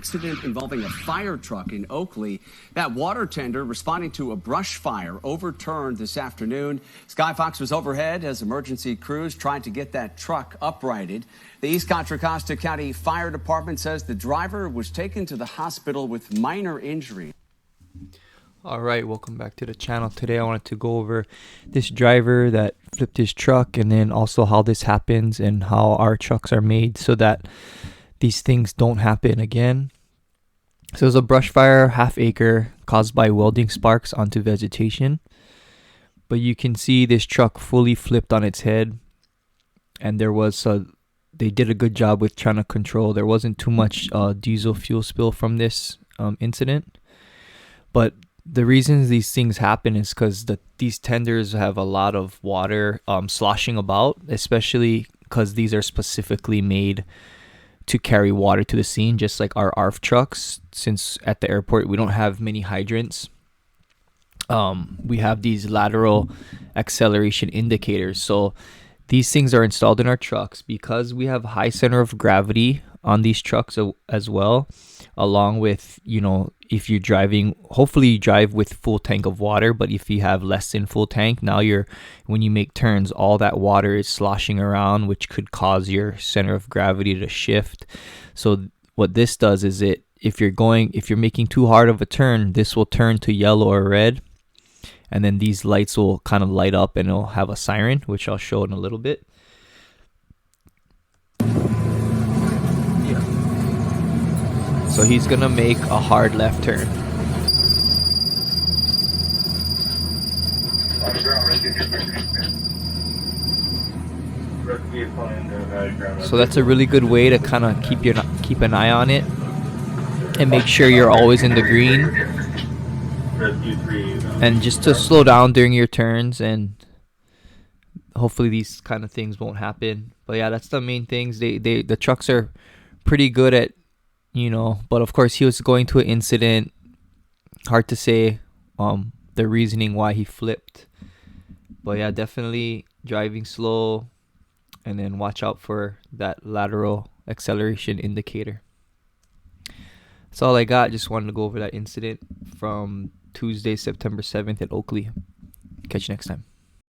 accident involving a fire truck in Oakley. That water tender responding to a brush fire overturned this afternoon. Sky Fox was overhead as emergency crews tried to get that truck uprighted. The East Contra Costa County Fire Department says the driver was taken to the hospital with minor injuries. All right, welcome back to the channel. Today I wanted to go over this driver that flipped his truck, and then also how this happens and how our trucks are made so that these things don't happen again. So it was a brush fire, half acre, caused by welding sparks onto vegetation. But you can see this truck fully flipped on its head, and they did a good job with trying to control. There wasn't too much diesel fuel spill from this incident, but the reasons these things happen is because these tenders have a lot of water sloshing about, especially because these are specifically made to carry water to the scene, just like our ARF trucks. Since at the airport we don't have many hydrants, we have these lateral acceleration indicators. So these things are installed in our trucks because we have high center of gravity on these trucks as well, along with, if you're driving, hopefully you drive with full tank of water, but if you have less than full tank, now when you make turns, all that water is sloshing around, which could cause your center of gravity to shift. So what this does is if you're making too hard of a turn, this will turn to yellow or red, and then these lights will kind of light up and it'll have a siren, which I'll show in a little bit. So he's gonna make a hard left turn. So that's a really good way to kind of keep an eye on it and make sure you're always in the green, and just to slow down during your turns, and hopefully these kind of things won't happen. But yeah, that's the main things. The trucks are pretty good at, but of course he was going to an incident. Hard to say the reasoning why he flipped, but yeah, definitely driving slow, and then watch out for that lateral acceleration indicator. That's all I got. Just wanted to go over that incident from Tuesday, September 7th at Oakley. Catch you next time.